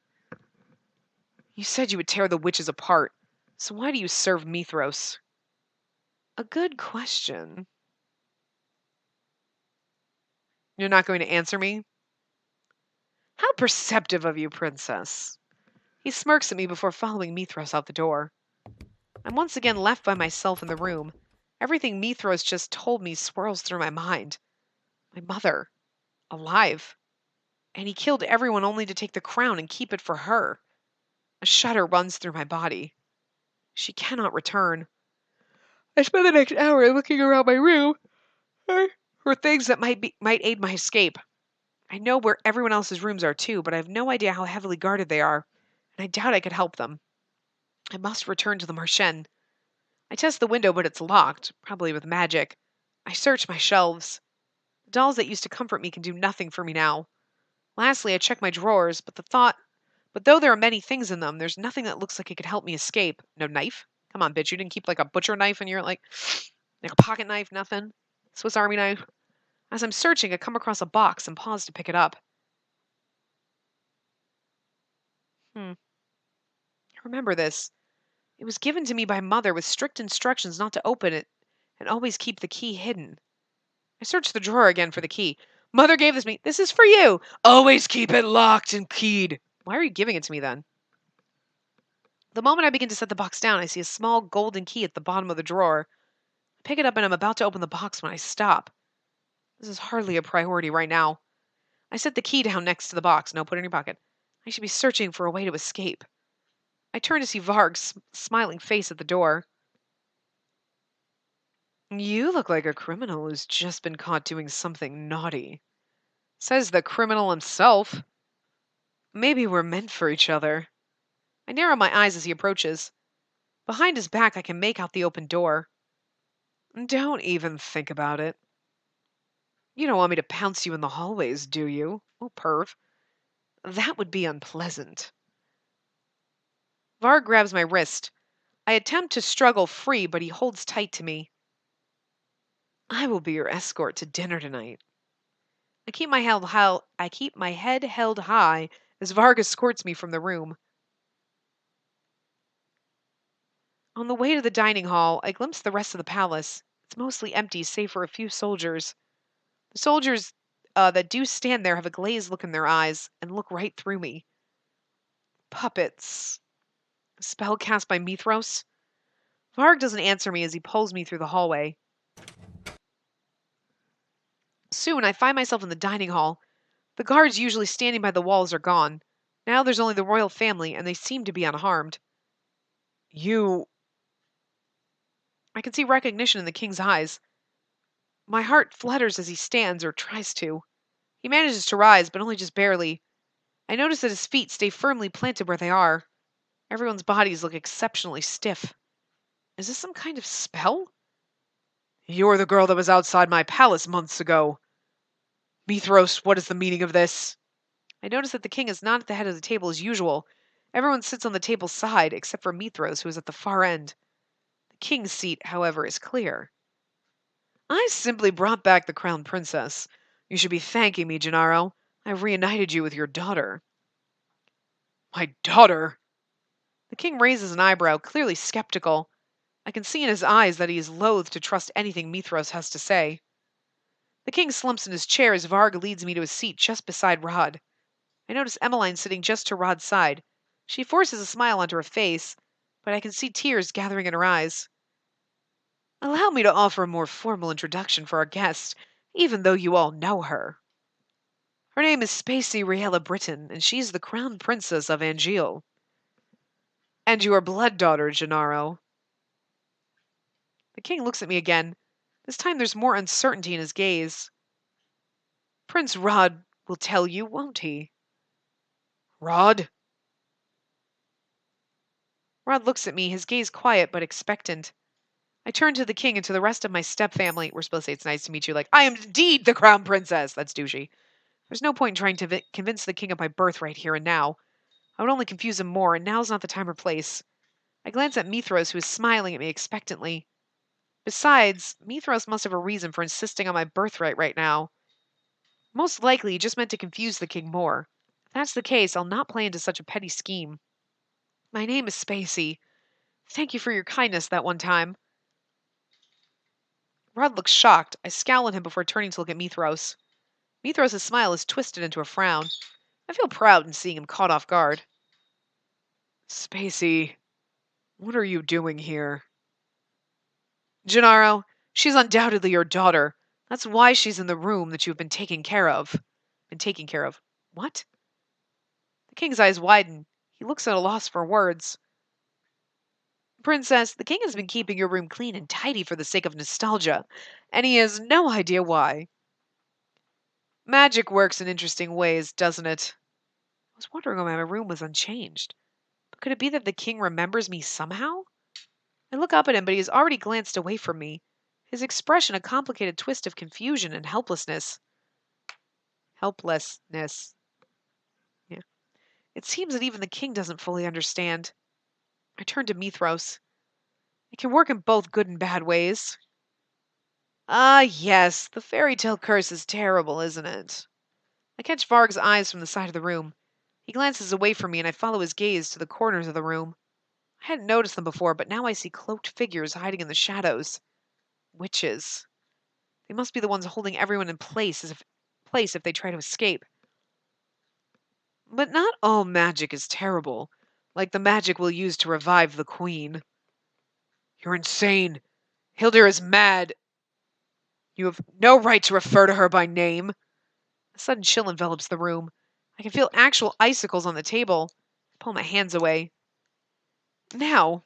you said you would tear the witches apart, so why do you serve Mithros? A good question. You're not going to answer me? How perceptive of you, Princess. He smirks at me before following Mithros out the door. I'm once again left by myself in the room. Everything Mithros just told me swirls through my mind. My mother. Alive. And he killed everyone only to take the crown and keep it for her. A shudder runs through my body. She cannot return. I spend the next hour looking around my room for things that might aid my escape. I know where everyone else's rooms are too, but I have no idea how heavily guarded they are, and I doubt I could help them. I must return to the Marchen. I test the window, but it's locked, probably with magic. I search my shelves. The dolls that used to comfort me can do nothing for me now. Lastly, I check my drawers, but though there are many things in them, there's nothing that looks like it could help me escape. No knife? Come on, bitch, you didn't keep like a butcher knife in your, like a pocket knife, nothing? Swiss Army knife? As I'm searching, I come across a box and pause to pick it up. I remember this. It was given to me by Mother with strict instructions not to open it and always keep the key hidden. I searched the drawer again for the key. Mother gave this to me. This is for you. Always keep it locked and keyed. Why are you giving it to me then? The moment I begin to set the box down, I see a small golden key at the bottom of the drawer. I pick it up and I'm about to open the box when I stop. This is hardly a priority right now. I set the key down next to the box. No, put it in your pocket. I should be searching for a way to escape. I turn to see Varg's smiling face at the door. You look like a criminal who's just been caught doing something naughty. Says the criminal himself. Maybe we're meant for each other. I narrow my eyes as he approaches. Behind his back, I can make out the open door. Don't even think about it. You don't want me to pounce you in the hallways, do you? Oh, perv. That would be unpleasant. Varg grabs my wrist. I attempt to struggle free, but he holds tight to me. I will be your escort to dinner tonight. I keep my head held high as Varg escorts me from the room. On the way to the dining hall, I glimpse the rest of the palace. It's mostly empty, save for a few soldiers. The soldiers that do stand there have a glazed look in their eyes and look right through me. Puppets. A spell cast by Mithros? Varg doesn't answer me as he pulls me through the hallway. Soon I find myself in the dining hall. The guards usually standing by the walls are gone. Now there's only the royal family, and they seem to be unharmed. You. I can see recognition in the king's eyes. My heart flutters as he stands, or tries to. He manages to rise, but only just barely. I notice that his feet stay firmly planted where they are. Everyone's bodies look exceptionally stiff. Is this some kind of spell? You're the girl that was outside my palace months ago. Mithros, what is the meaning of this? I notice that the king is not at the head of the table as usual. Everyone sits on the table's side, except for Mithros, who is at the far end. The king's seat, however, is clear. I simply brought back the crown princess. You should be thanking me, Gennaro. I've reunited you with your daughter. My daughter? The king raises an eyebrow, clearly skeptical. I can see in his eyes that he is loath to trust anything Mithros has to say. The king slumps in his chair as Varg leads me to a seat just beside Rod. I notice Emmeline sitting just to Rod's side. She forces a smile onto her face, but I can see tears gathering in her eyes. Allow me to offer a more formal introduction for our guest, even though you all know her. Her name is Spacey Riella Britton, and she's the crown princess of Angeal. And your blood daughter, Gennaro. The king looks at me again. This time there's more uncertainty in his gaze. Prince Rod will tell you, won't he? Rod? Rod looks at me, his gaze quiet but expectant. I turn to the king and to the rest of my step-family. We're supposed to say it's nice to meet you, like, I am indeed the crown princess! That's douchey. There's no point in trying to convince the king of my birth right here and now. I would only confuse him more, and now's not the time or place. I glance at Mithros, who is smiling at me expectantly. Besides, Mithros must have a reason for insisting on my birthright right now. Most likely, he just meant to confuse the king more. If that's the case, I'll not play into such a petty scheme. My name is Spacey. Thank you for your kindness that one time. Rod looks shocked. I scowl at him before turning to look at Mithros. Mithros' smile is twisted into a frown. I feel proud in seeing him caught off guard. Spacey, what are you doing here? Gennaro, she's undoubtedly your daughter. That's why she's in the room that you've been taking care of. What? The king's eyes widen. He looks at a loss for words. Princess, the king has been keeping your room clean and tidy for the sake of nostalgia, and he has no idea why. Magic works in interesting ways, doesn't it? I was wondering why my room was unchanged. But could it be that the king remembers me somehow? I look up at him, but he has already glanced away from me. His expression a complicated twist of confusion and helplessness. Helplessness. Yeah. It seems that even the king doesn't fully understand. I turn to Mithros. It can work in both good and bad ways. Ah, yes, the fairy tale curse is terrible, isn't it? I catch Varg's eyes from the side of the room. He glances away from me, and I follow his gaze to the corners of the room. I hadn't noticed them before, but now I see cloaked figures hiding in the shadows. Witches. They must be the ones holding everyone in place if they try to escape. But not all magic is terrible, like the magic we'll use to revive the queen. You're insane. Hildur is mad. You have no right to refer to her by name. A sudden chill envelops the room. I can feel actual icicles on the table. I pull my hands away. Now,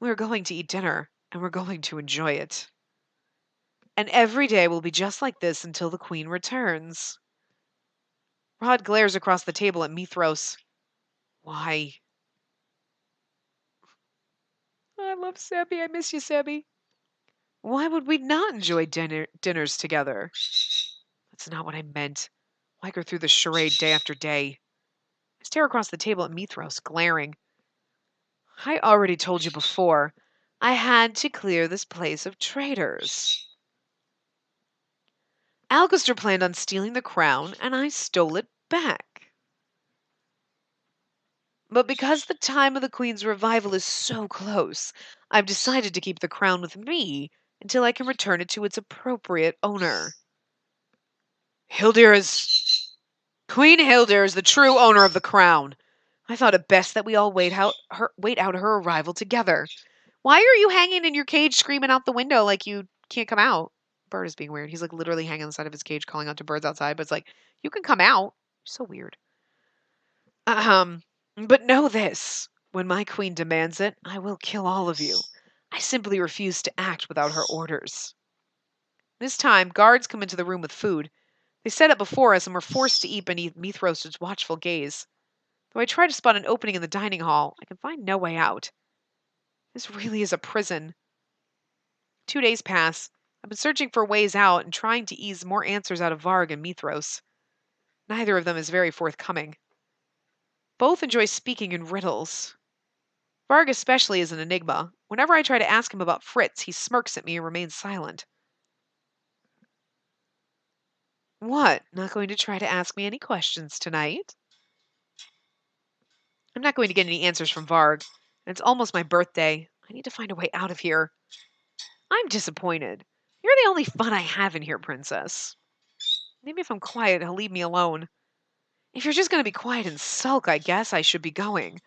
we're going to eat dinner, and we're going to enjoy it. And every day will be just like this until the queen returns. Rod glares across the table at Mithros. Why? I love Sebby. I miss you, Sebby. Why would we not enjoy dinners together? That's not what I meant. Why go through the charade day after day? I stare across the table at Mithros, glaring. I already told you before. I had to clear this place of traitors. Alcester planned on stealing the crown, and I stole it back. But because the time of the Queen's revival is so close, I've decided to keep the crown with me until I can return it to its appropriate owner. Queen Hildir is the true owner of the crown. I thought it best that we all wait out her arrival together. Why are you hanging in your cage screaming out the window like you can't come out? Bird is being weird. He's like literally hanging on the side of his cage calling out to birds outside, but it's like, you can come out. So weird. But know this. When my queen demands it, I will kill all of you. I simply refuse to act without her orders. This time, guards come into the room with food. They set it before us and were forced to eat beneath Mithros's watchful gaze. Though I try to spot an opening in the dining hall, I can find no way out. This really is a prison. 2 days pass. I've been searching for ways out and trying to ease more answers out of Varg and Mithros. Neither of them is very forthcoming. Both enjoy speaking in riddles. Varg especially is an enigma. Whenever I try to ask him about Fritz, he smirks at me and remains silent. What? Not going to try to ask me any questions tonight? I'm not going to get any answers from Varg, and it's almost my birthday. I need to find a way out of here. I'm disappointed. You're the only fun I have in here, Princess. Maybe if I'm quiet, he'll leave me alone. If you're just going to be quiet and sulk, I guess I should be going.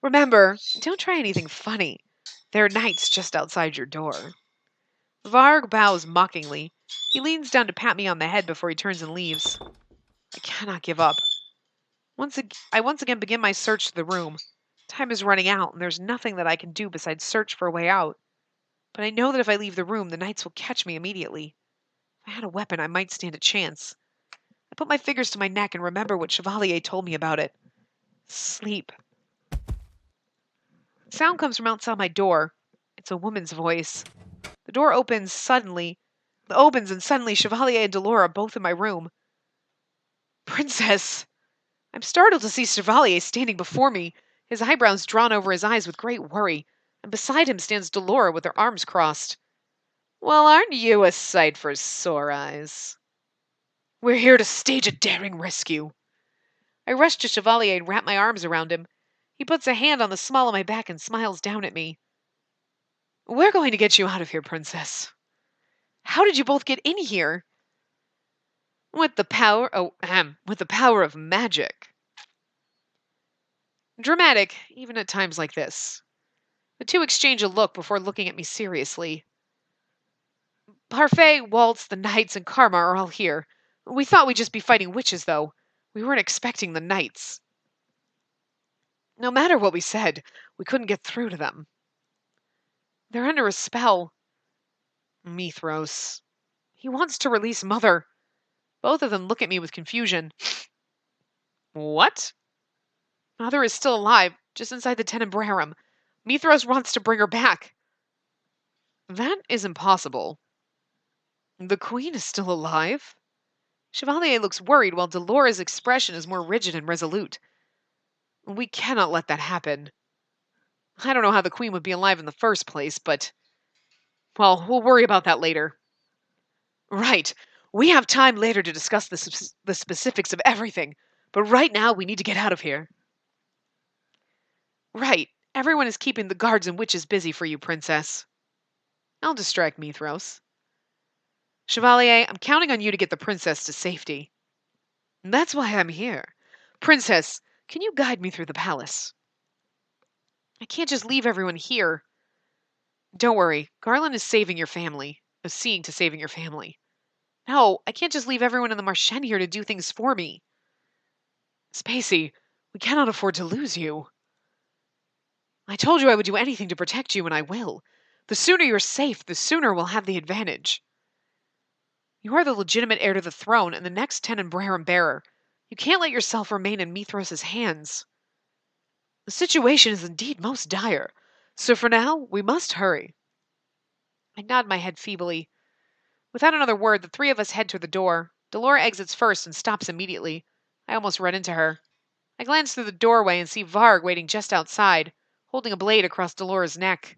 Remember, don't try anything funny. There are knights just outside your door. Varg bows mockingly. He leans down to pat me on the head before he turns and leaves. I cannot give up. I once again begin my search of the room. Time is running out, and there's nothing that I can do besides search for a way out. But I know that if I leave the room, the knights will catch me immediately. If I had a weapon, I might stand a chance. I put my fingers to my neck and remember what Chevalier told me about it. Sleep. Sound comes from outside my door. It's a woman's voice. The door opens and suddenly Chevalier and Delora are both in my room. Princess! I'm startled to see Chevalier standing before me, his eyebrows drawn over his eyes with great worry, and beside him stands Delora with her arms crossed. Well, aren't you a sight for sore eyes? We're here to stage a daring rescue. I rush to Chevalier and wrap my arms around him. He puts a hand on the small of my back and smiles down at me. We're going to get you out of here, Princess. How did you both get in here? With the power of magic. Dramatic, even at times like this. The two exchange a look before looking at me seriously. Parfait, Waltz, the knights, and Karma are all here. We thought we'd just be fighting witches, though. We weren't expecting the knights. No matter what we said, we couldn't get through to them. They're under a spell. Mithros. He wants to release Mother. Both of them look at me with confusion. What? Mother is still alive, just inside the Tenebrarum. Mithros wants to bring her back. That is impossible. The Queen is still alive? Chevalier looks worried while Delora's expression is more rigid and resolute. We cannot let that happen. I don't know how the Queen would be alive in the first place, but... Well, we'll worry about that later. Right. We have time later to discuss the specifics of everything, but right now we need to get out of here. Right. Everyone is keeping the guards and witches busy for you, Princess. I'll distract Mithros. Chevalier, I'm counting on you to get the princess to safety. That's why I'm here. Princess, can you guide me through the palace? I can't just leave everyone here. Don't worry, Garland is saving your family. Seeing to saving your family. No, I can't just leave everyone in the Marchen here to do things for me. Spacey, we cannot afford to lose you. I told you I would do anything to protect you, and I will. The sooner you're safe, the sooner we'll have the advantage. You are the legitimate heir to the throne and the next Tenebrarum bearer. You can't let yourself remain in Mithros' hands. The situation is indeed most dire, so for now, we must hurry. I nod my head feebly. Without another word, the three of us head to the door. Delora exits first and stops immediately. I almost run into her. I glance through the doorway and see Varg waiting just outside, holding a blade across Delora's neck.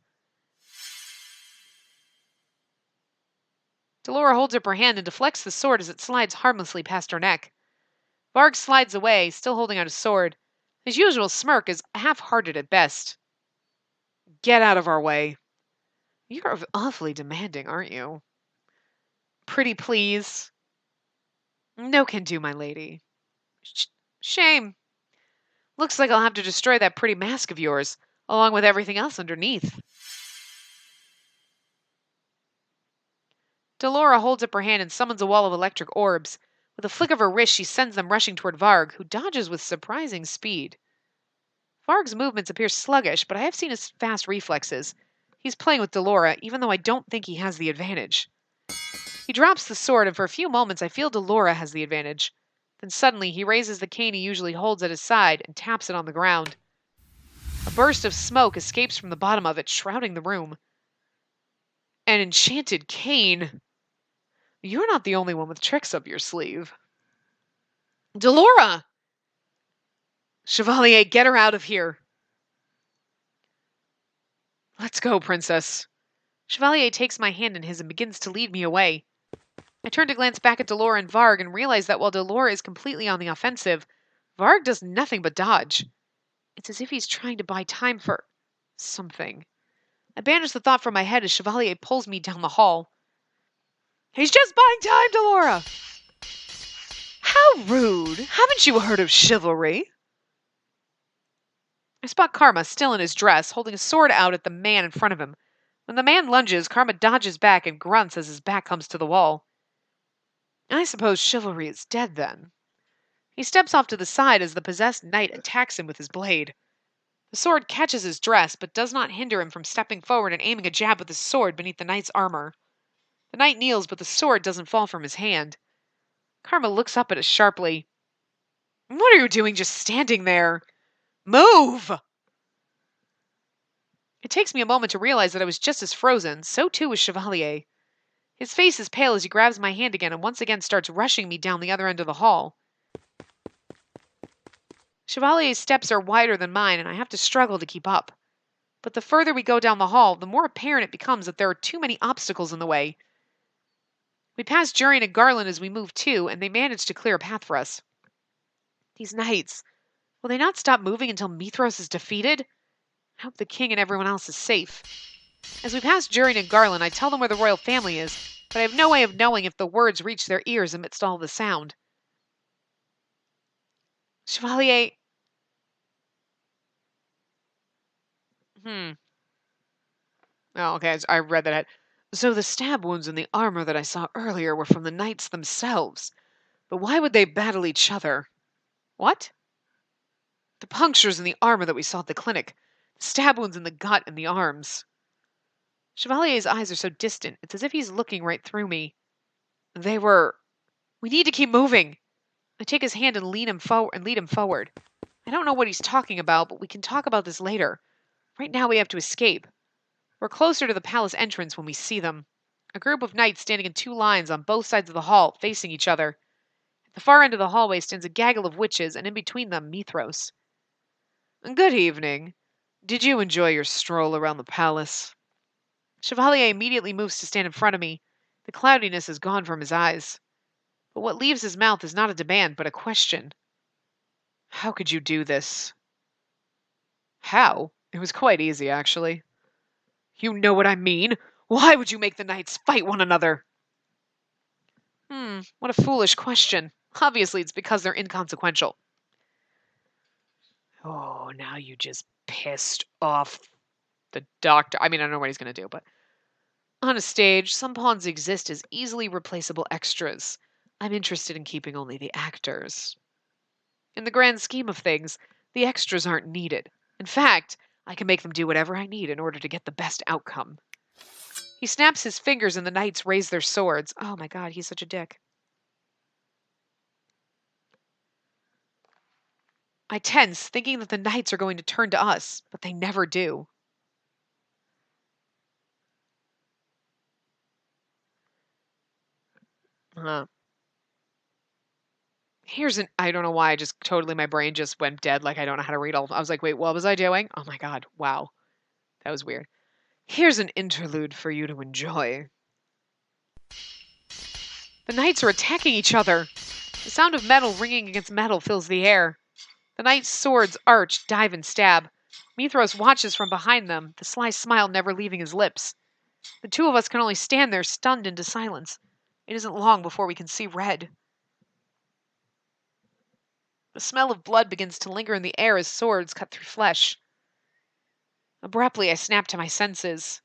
Delora holds up her hand and deflects the sword as it slides harmlessly past her neck. Varg slides away, still holding out his sword. His usual smirk is half-hearted at best. Get out of our way. You're awfully demanding, aren't you? Pretty please. No can do, my lady. Shame. Looks like I'll have to destroy that pretty mask of yours, along with everything else underneath. Delora holds up her hand and summons a wall of electric orbs. With a flick of her wrist, she sends them rushing toward Varg, who dodges with surprising speed. Varg's movements appear sluggish, but I have seen his fast reflexes. He's playing with Delora, even though I don't think he has the advantage. He drops the sword, and for a few moments I feel Delora has the advantage. Then suddenly he raises the cane he usually holds at his side and taps it on the ground. A burst of smoke escapes from the bottom of it, shrouding the room. An enchanted cane. You're not the only one with tricks up your sleeve. Delora! Chevalier, get her out of here. Let's go, princess. Chevalier takes my hand in his and begins to lead me away. I turn to glance back at Delora and Varg and realize that while Delora is completely on the offensive, Varg does nothing but dodge. It's as if he's trying to buy time for something. I banish the thought from my head as Chevalier pulls me down the hall. He's just buying time, Delora! How rude! Haven't you heard of chivalry? I spot Karma still in his dress, holding a sword out at the man in front of him. When the man lunges, Karma dodges back and grunts as his back comes to the wall. I suppose chivalry is dead, then. He steps off to the side as the possessed knight attacks him with his blade. The sword catches his dress, but does not hinder him from stepping forward and aiming a jab with his sword beneath the knight's armor. The knight kneels, but the sword doesn't fall from his hand. Karma looks up at us sharply. What are you doing just standing there? Move! It takes me a moment to realize that I was just as frozen. So too was Chevalier. His face is pale as he grabs my hand again and once again starts rushing me down the other end of the hall. Chevalier's steps are wider than mine, and I have to struggle to keep up. But the further we go down the hall, the more apparent it becomes that there are too many obstacles in the way. We pass Jurian and Garland as we move too, and they manage to clear a path for us. These knights, will they not stop moving until Mithros is defeated? I hope the king and everyone else is safe. As we pass Jurian and Garland, I tell them where the royal family is, but I have no way of knowing if the words reach their ears amidst all the sound. Chevalier... Oh, okay, I read that. So the stab wounds in the armor that I saw earlier were from the knights themselves. But why would they battle each other? What? The punctures in the armor that we saw at the clinic. The stab wounds in the gut and the arms. Chevalier's eyes are so distant, it's as if he's looking right through me. They were... We need to keep moving. I take his hand and lead him forward. I don't know what he's talking about, but we can talk about this later. Right now we have to escape. We're closer to the palace entrance when we see them. A group of knights standing in two lines on both sides of the hall, facing each other. At the far end of the hallway stands a gaggle of witches, and in between them, Mithros. Good evening. Did you enjoy your stroll around the palace? Chevalier immediately moves to stand in front of me. The cloudiness is gone from his eyes. But what leaves his mouth is not a demand, but a question. How could you do this? How? It was quite easy, actually. You know what I mean. Why would you make the knights fight one another? What a foolish question. Obviously, it's because they're inconsequential. Oh, now you just pissed off the doctor. I mean, I don't know what he's going to do, but... On a stage, some pawns exist as easily replaceable extras. I'm interested in keeping only the actors. In the grand scheme of things, the extras aren't needed. In fact, I can make them do whatever I need in order to get the best outcome. He snaps his fingers and the knights raise their swords. Oh my god, he's such a dick. I tense, thinking that the knights are going to turn to us, but they never do. I don't know why, my brain just went dead, like I don't know how to read all. I was like, wait, what was I doing? Oh my god, wow. That was weird. Here's an interlude for you to enjoy. The knights are attacking each other. The sound of metal ringing against metal fills the air. The knights' swords arch, dive, and stab. Mithros watches from behind them, the sly smile never leaving his lips. The two of us can only stand there, stunned into silence. It isn't long before we can see red. The smell of blood begins to linger in the air as swords cut through flesh. Abruptly, I snap to my senses.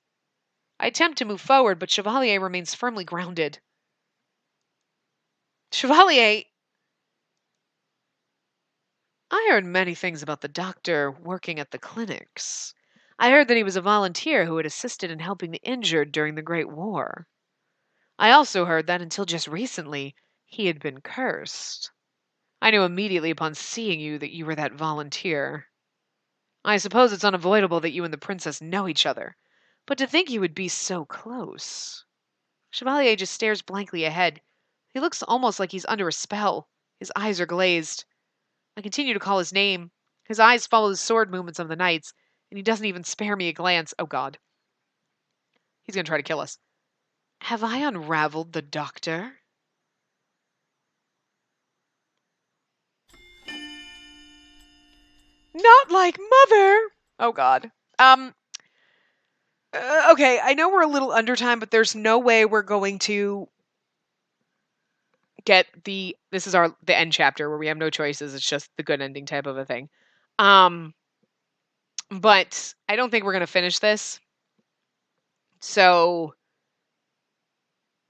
I attempt to move forward, but Chevalier remains firmly grounded. Chevalier! I heard many things about the doctor working at the clinics. I heard that he was a volunteer who had assisted in helping the injured during the Great War. I also heard that until just recently, he had been cursed. I knew immediately upon seeing you that you were that volunteer. I suppose it's unavoidable that you and the princess know each other, but to think you would be so close. Chevalier just stares blankly ahead. He looks almost like he's under a spell. His eyes are glazed. I continue to call his name. His eyes follow the sword movements of the knights, and he doesn't even spare me a glance. Oh, God. He's going to try to kill us. Have I unraveled the doctor? Not like Mother! Oh, God. Okay, I know we're a little under time, but there's no way we're going to get this is the end chapter where we have no choices. It's just the good ending type of a thing. But I don't think we're going to finish this. So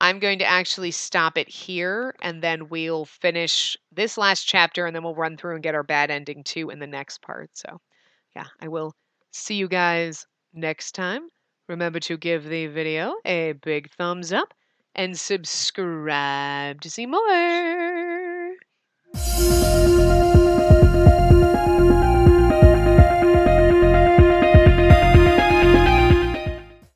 I'm going to actually stop it here, and then we'll finish this last chapter, and then we'll run through and get our bad ending too in the next part. So yeah, I will see you guys next time. Remember to give the video a big thumbs up and subscribe to see more.